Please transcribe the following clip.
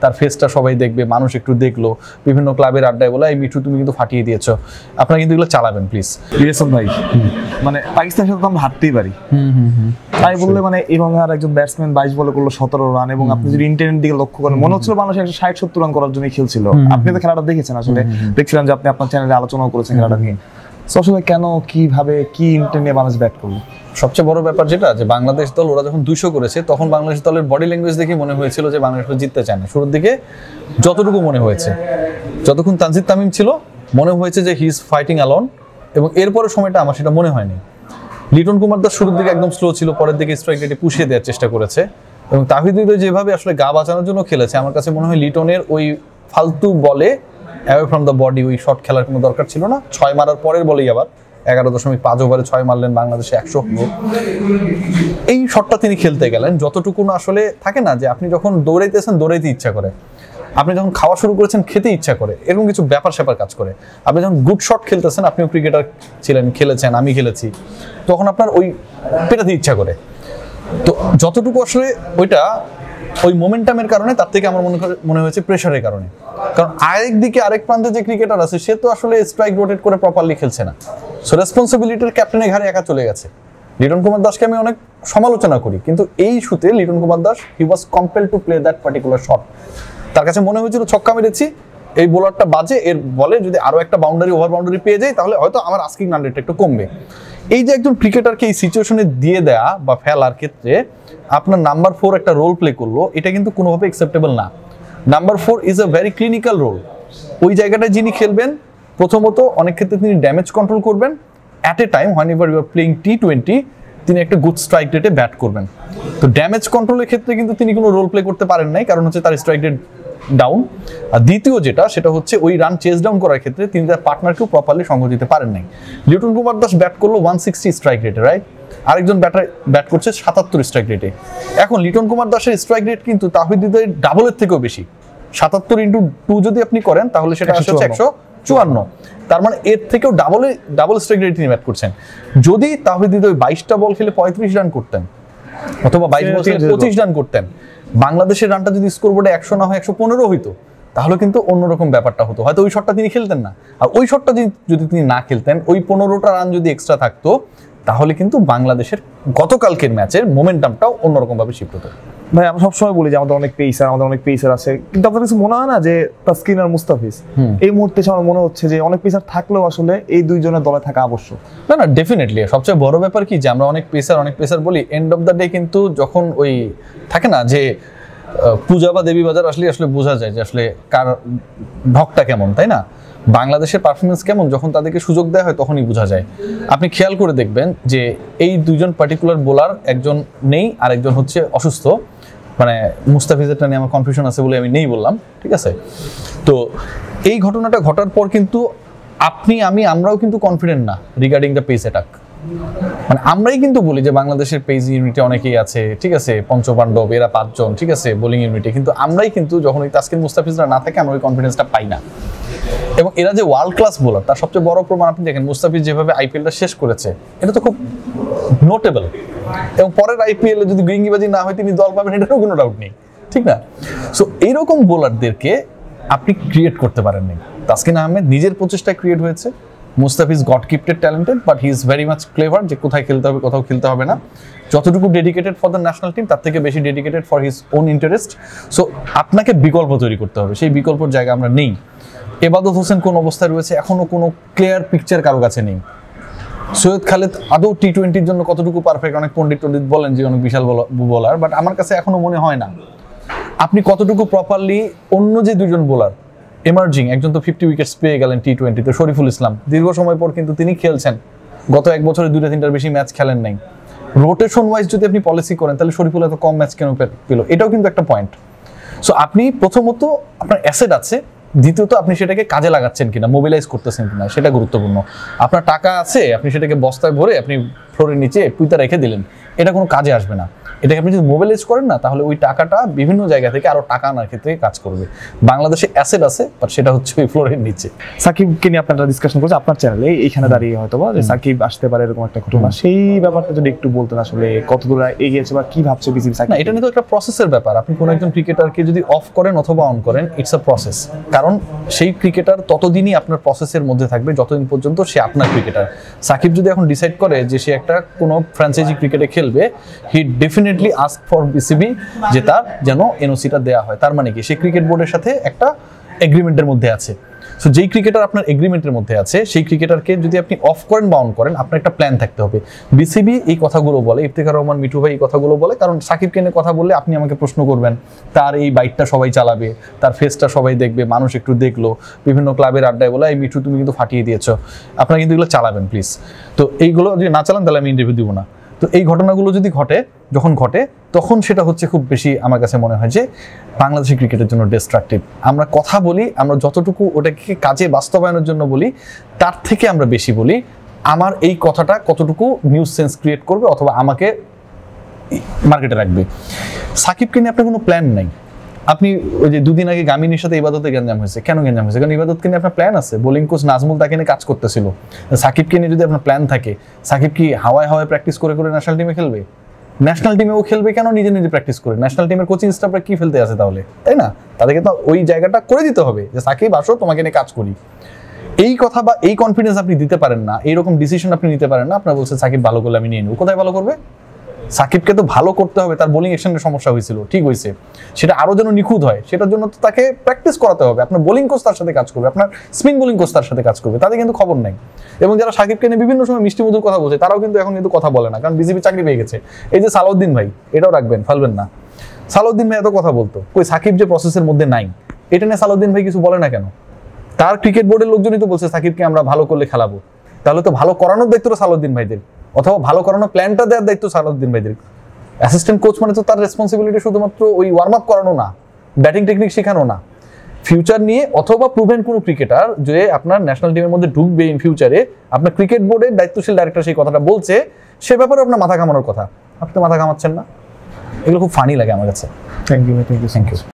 তার ফেসটা সবাই দেখবে, মানুষ একটু দেখলো, বিভিন্ন ক্লাবের আড্ডায় বলে এই মিঠু তুমি কিন্তু ফাটিয়ে দিয়েছো, আপনারা কিন্তু এগুলো চালাবেন প্লিজ। রিয়াসন ভাই, মানে পাকিস্তানের সাথে তো আমরা হারতেই পারি, তাই বললে মানে এইভাবে আর একজন ব্যাটসম্যান 22 বলে করলো 17 রান, এবং আপনি যদি ইন্টেন্টের দিকে লক্ষ্য করেন মনে হচ্ছিল বাংলাদেশ 160-70 রান করার জন্য খেলছিল। আপনি তো খেলাটা দেখেছেন, আসলে দেখছিলাম যে আপনি আপনার চ্যানেলে আলোচনাও করেছেন খেলাটা নিয়ে। আসলে কেন, কিভাবে, কি ইন্টেন্ট নিয়ে বাংলাদেশ ব্যাট করলো? সবচেয়ে বড় ব্যাপার যেটা, যে বাংলাদেশ দল ওরা যখন 200 করেছে তখন বাংলাদেশ দলের বডি ল্যাঙ্গুয়েজ দেখে মনে হয়েছিল যে বাংলাদেশ জিততে চায় না। শুরুর দিকে যতটুকু মনে হয়েছে, যতক্ষণ তানজিদ তামিম ছিল মনে হয়েছে যে হি ইজ ফাইটিং অ্যালোন, এবং এরপরের সময়টা আমার সেটা মনে হয়নি। লিটন কুমার দাস শুরুর দিকে একদম স্লো ছিল, পরের দিকে স্ট্রাইক রেটে পুষিয়ে দেওয়ার চেষ্টা করেছে, এবং তাহিদ হৃদয় যেভাবে আসলে গা বাঁচানোর জন্য খেলেছে, আমার কাছে মনে হয় লিটনের ওই ফালতু বলে অ্যাওয়ে ফ্রম দ্য বডি ওই শট খেলার কোনো দরকার ছিল না। 6 মারার পরের বলেই আবার 11.5 ওভারে 6 মারলেন, বাংলাদেশে 100 হলো। এই শটটা তিনি খেলতে গেলেন যতটুকু না আসলে থাকে না যে আপনি যখন দৌড়াইতেছেন দৌড়াইতে ইচ্ছা করে, আপনি যখন খাওয়া শুরু করেছেন খেতে ইচ্ছা করে, এরকম কিছু ব্যাপার স্যাপার কাজ করে। আপনি যখন গুড শট খেলতেছেন, আপনিও ক্রিকেটার ছিলেন, খেলেছেন, আমি খেলেছি, তখন আপনার ওই পেটাতে ইচ্ছা করে। তো যতটুকু আসলে ওইটা ওই মোমেন্টামের কারণে, তার থেকে আমার মনে হয়েছে প্রেশারের কারণে। কারণ আরেক দিকে আরেক প্রান্তে যে ক্রিকেটার আছে সে তো আসলে স্ট্রাইক রোটেট করে প্রপারলি খেলছে না। সো রেসপন্সিবিলিটির ক্যাপ্টেনের ঘাড়ে একা চলে গেছে। লিটন কুমার দাসকে আমি অনেক সমালোচনা করি, কিন্তু এই শুতে Liton Kumar Das he was compelled to play that particular shot. তার কাছে মনে হয়েছিল ছক্কা মেরেছি, এই বোলারটা বাজে, এর বলে যদি আরো একটা বাউন্ডারি ওভার বাউন্ডারি পেয়ে যায় তাহলে হয়তো আমার আস্কিং রান রেটটা একটু কমবে। এই যে একজন ক্রিকেটারকে এই সিচুয়েশনে দিয়ে দেয়া বা ফেলার ক্ষেত্রে আপনার নাম্বার 4 একটা রোল প্লে করলো, এটা কিন্তু কোনোভাবে অ্যাকসেপ্টেবল না। Number 4 is a very clinical role. ওই জায়গাটায় যিনি খেলবেন, প্রথমত অনেক ক্ষেত্রে তিনি ড্যামেজ কন্ট্রোল করবেন at a time, whenever you are playing T20, তিনি একটা গুড স্ট্রাইক রেটে ব্যাট করবেন। তো ড্যামেজ কন্ট্রোলের ক্ষেত্রে কিন্তু তিনি কোনো রোল প্লে করতে পারেন নাই, কারণ হচ্ছে তার স্ট্রাইক রেট ডাউন। আর দ্বিতীয় যেটা, সেটা হচ্ছে ওই রান চেস ডাউন করার ক্ষেত্রে তিনি তার পার্টনারকেও প্রপারলি সঙ্গ দিতে পারেন নাই। লিটন কুমার দাস ব্যাট করলো 160 স্ট্রাইক রেটে, রাইট? আরেকজন ব্যাটার ব্যাট করছে 77 স্ট্রাইক রেটে। এখন লিটন কুমার দাসের স্ট্রাইক রেট কিন্তু তাহিদ হৃদয়ের ডাবলের থেকেও বেশি। 77 ইন্টু 2 যদি আপনি করেন তাহলে সেটা আসছে 154। তার মানে এর থেকেও ডাবল স্ট্রাইক রেট তিনি ব্যাট করছেন। যদি তাহিদ হৃদয় 22টা বল খেলে 35 রান করতেন, অথবা 22 বল খেলে 25 রান করতেন, বাংলাদেশের রানটা যদি স্কোরবোর্ডে 100 না হয় 115 হইতো, তাহলে কিন্তু অন্যরকম ব্যাপারটা হতো। হয়তো ওই শটটা তিনি খেলতেন না, আর ওই শটটা যদি তিনি না খেলতেন, ওই 15টা রান যদি এক্সট্রা থাকতো, তাহলে কিন্তু বাংলাদেশের গতকালকের ম্যাচের মোমেন্টামটাও অন্যরকম ভাবে শিফট হতো। ভাই আমরা সবসময় বলি যে আমাদের অনেক পেসার আছে, কিন্তু আপনার কিছু মনে হয় না যে তাসকিন আর মুস্তাফিজ এই মুহূর্তে আমার মনে হচ্ছে যে অনেক পেসার থাকলেও আসলে এই দুইজনের দলে থাকা আবশ্যক? না, ডেফিনেটলি। সবচেয়ে বড় ব্যাপার কি যে আমরা অনেক পেসার বলি, এন্ড অফ দ্য ডে কিন্তু যখন ওই থাকে না যে পূজা বা দেবী বাজার আসলে বোঝা যায় যে আসলে কার ঢকটা কেমন, তাই না? বাংলাদেশের পারফরমেন্স কেমন যখন তাদেরকে সুযোগ দেওয়া হয় তখনই বোঝা যায়। আপনি খেয়াল করে দেখবেন যে এই দুইজন পার্টিকুলার বোলার, একজন নেই আর একজন হচ্ছে অসুস্থ। মানে মুস্তাফিজেরটা নিয়ে আমার কনফিউশন আছে বলে আমি নেই বললাম, ঠিক আছে? তো এই ঘটনাটা ঘটার পর কিন্তু আমরাও কিন্তু কনফিডেন্ট না রিগার্ডিং দ্য পেস অ্যাটাক। মানে আমরাই কিন্তু বলি যে বাংলাদেশের পেস ইউনিটে অনেকেই আছে, ঠিক আছে, পঞ্চপাণ্ডব এরা 5 জন, ঠিক আছে, বোলিং ইউনিটে, কিন্তু আমরাই কিন্তু যখন ওই তাসকিন মুস্তাফিজরা না থাকে আমরা ওই কনফিডেন্সটা পাই না। এবং এরা যে ওয়ার্ল্ড ক্লাস বোলার তার সবচেয়ে বড় প্রমাণ আপনি দেখেন, মুস্তাফিজ যেভাবে আইপিএলটা শেষ করেছে, এটা তো খুব নোটেবল। এবং পরের আইপিএলে যদি গিরিঙ্গিবাজি না হয় তিনি দল পাবেন, এটারও কোনো ডাউট নেই, ঠিক না? সো এইরকম বোলারদেরকে আপনি ক্রিয়েট করতে পারেননি। তাসকিন আহমেদ নিজের প্রচেষ্টায় ক্রিয়েট হয়েছে। Mustafiz god gifted talented, but he is very much clever, যে কোথায় খেলতে হবে কোথাও খেলতে হবে না। যতটুকু dedicated for the national team তার থেকে বেশি dedicated for his own interest. So আপনাকে বিকল্প তৈরি করতে হবে, সেই বিকল্পর জায়গা আমরা নেই। এবাদত হোসেন কোন অবস্থায় রয়েছে এখনো কোনো ক্লিয়ার পিকচার কারো কাছে নেই। সৈয়দ খালেদ আদৌ T20-র জন্য কতটুকু পারফেক্ট, অনেক পণ্ডিত বলেন যে অনেক বিশাল বোলার, বাট আমার কাছে এখনো মনে হয় না। আপনি কতটুকু প্রপারলি অন্য যে দুজন বোলার এমার্জিং, একজন তো 50 উইকেটস পেয়ে গেলেন T20-তে, শরীফুল ইসলাম, দীর্ঘ সময় পর কিন্তু তিনি খেলছেন। গত 1 বছরে 2-3টার বেশি ম্যাচ খেলেন নাই। রোটেশন ওয়াইজ যদি আপনি পলিসি করেন তাহলে শরীফুল এত কম ম্যাচ কেন পেল, এটাও কিন্তু একটা পয়েন্ট। সো আপনি প্রথমত আপনার অ্যাসেট আছে, দ্বিতীয়ত আপনি সেটাকে কাজে লাগাচ্ছেন কিনা, মোবিলাইজ করতেছেন কিনা, সেটা গুরুত্বপূর্ণ। আপনার টাকা আছে, আপনি সেটাকে বস্তায় ভরে আপনি ফ্লোরের নিচে পুঁতে রেখে দিলেন, এটা কোনো কাজে আসবে না। এটাকে আপনি যদি মোবিলাইজ করেন না, তাহলে ওই টাকাটা বিভিন্ন জায়গা থেকে আরো টাকা আনার ক্ষেত্রে কাজ করবে। বাংলাদেশে অ্যাসেট আছে, বাট সেটা হচ্ছে ওই ফ্লোরের নিচে। সাকিবকে নিয়ে আপনারা ডিসকাশন করছে আপনার চ্যানেলে, এইখানে দাঁড়িয়ে হয়তো বা যে সাকিব আসতে পারে এরকম একটা ঘটনা, সেই ব্যাপারটা যদি একটু বলতেন, আসলে কতদূর এগিয়েছে বা কি ভাবছে বিসিবি সাকিব? না, এটা নিয়ে তো একটা প্রসেসের ব্যাপার। আপনি কোনো একজন ক্রিকেটারকে যদি অফ করেন অথবা অন করেন, ইটস আ প্রসেস। কারণ সেই ক্রিকেটার ততদিনই আপনার প্রসেসের মধ্যে থাকবে যতদিন পর্যন্ত সে আপনার ক্রিকেটার। সাকিব যদি এখন ডিসাইড করে যে সে একটা কোনো ফ্র্যাঞ্চাইজি ক্রিকেটে খেলবে, হি ডেফিনেটলি আস্ক ফর বিসিবি যে তার যেন এনওসিটা দেওয়া হয়। তার মানে কি, সে ক্রিকেট বোর্ডের সাথে একটা এগ্রিমেন্টের মধ্যে আছে। সো যেই ক্রিকেটার আপনার এগ্রিমেন্টের মধ্যে আছে, সেই ক্রিকেটারকে যদি আপনি অফ করেন বা অন করেন, আপনার একটা প্ল্যান থাকতে হবে। বিসিবি এই কথাগুলো বলে, ইফতেখার রহমান মিঠু ভাই এই কথাগুলো বলে, কারণ সাকিবকে নিয়ে কথা বললে আপনি আমাকে প্রশ্ন করবেন, তার এই বাইটটা সবাই চালাবে, তার ফেসটা সবাই দেখবে, মানুষ একটু দেখলো, বিভিন্ন ক্লাবের আড্ডায় বলে এই মিঠু তুমি কিন্তু ফাটিয়ে দিয়েছো, আপনারা কিন্তু এগুলো চালাবেন প্লিজ। তো এইগুলো যদি না চালান তাহলে আমি ইন্টারভিউ দিব না। তো এই ঘটনাগুলো যদি যখন ঘটে তখন সেটা হচ্ছে খুব বেশি আমার কাছে মনে হয় যে বাংলাদেশি ক্রিকেটের জন্য ডিস্ট্রাকটিভ। আমরা কথা বলি, আমরা যতটুকু ওটাকে কাজে বাস্তবায়নের জন্য বলি, তার থেকে আমরা বেশি বলি আমার এই কথাটা কতটুকু নিউজ সেন্স ক্রিয়েট করবে অথবা আমাকে মার্কেটে রাখবে। সাকিবকে নিয়ে আপনার কোনো প্ল্যান নাই। আপনি ওই যে দুদিন আগে গামিনীর সাথে ইবাদতে গ্যাঞ্জাম হয়েছে, কেন গ্যাঞ্জাম হয়েছে? কারণ ইবাদতকে নিয়ে আপনার প্ল্যান আছে, বোলিং কোচ নাজমুল তাকে নিয়ে কাজ করতেছিল। সাকিবকে নিয়ে যদি আপনার প্ল্যান থাকে, সাকিব কি হাওয়ায় প্র্যাকটিস করে ন্যাশনাল টিমে খেলবে? ন্যাশনাল টিমেও খেলবে কেন নিজে নিজে প্র্যাকটিস করে? ন্যাশনাল টিমের কোচিং স্টাফরা কি ফেলতে আছে তাহলে, তাই না? তাদেরকে তো ওই জায়গাটা করে দিতে হবে যে সাকিব আসো, তোমাকে নিয়ে কাজ করি। এই কথা বা এই কনফিডেন্স আপনি দিতে পারেন না, এইরকম ডিসিশন আপনি নিতে পারেন না। আপনার বলছে সাকিব ভালো করলে আমি নিয়ে নেব। কোথায় ভালো করবে? সাকিবকে তো ভালো করতে হবে। তার বোলিং অ্যাকশনের সমস্যা হয়েছিল, ঠিক হয়েছে, সেটা আরো যেন নিখুঁত হয় সেটার জন্য তো তাকে প্র্যাকটিস করাতে হবে। আপনার বোলিং কোচ তার সাথে কাজ করবে, আপনার স্পিন বোলিং কোচ তার সাথে কাজ করবে, তাদের কিন্তু খবর নেই। এবং যারা সাকিবকে নিয়ে বিভিন্ন সময় মিষ্টি মধুর কথা বলছে, তারাও কিন্তু এখন কিন্তু কথা বলে না, কারণ বিসিবি চাকরি পেয়ে গেছে। এই যে সালাউদ্দিন ভাই, এটাও রাখবেন, ফেলবেন না। সালাউদ্দিন ভাই এত কথা বলতো, কই সাকিব যে প্রসেসের মধ্যে নাই, এটা নিয়ে সালাউদ্দিন ভাই কিছু বলে না কেন? তার ক্রিকেট বোর্ডের লোকজনই তো বলছে সাকিবকে আমরা ভালো করলে খেলাবো। তাহলে তো ভালো করানোর দায়িত্ব সালাউদ্দিন ভাইদের, অথবা ভালো করানোর প্ল্যানটা দেওয়ার দায়িত্ব সালাউদ্দিন ভাইদের। অ্যাসিস্ট্যান্ট কোচ মানে তো তার রেসপন্সিবিলিটি শুধুমাত্র ওই ওয়ার্ম আপ করানো না, ব্যাটিং টেকনিক শেখানো না। ফিউচার নিয়ে অথবা প্রুভেন কোনো ক্রিকেটার যে আপনার ন্যাশনাল টিমের মধ্যে ঢুকবে ইন ফিউচারে, আপনার ক্রিকেট বোর্ডের দায়িত্বশীল ডাইরেক্টর সেই কথাটা বলছে, সে ব্যাপারে আপনার মাথা ঘামানোর কথা, আপনি তো মাথা ঘামাচ্ছেন না। এগুলো খুব ফানি লাগে আমার কাছে। Thank you.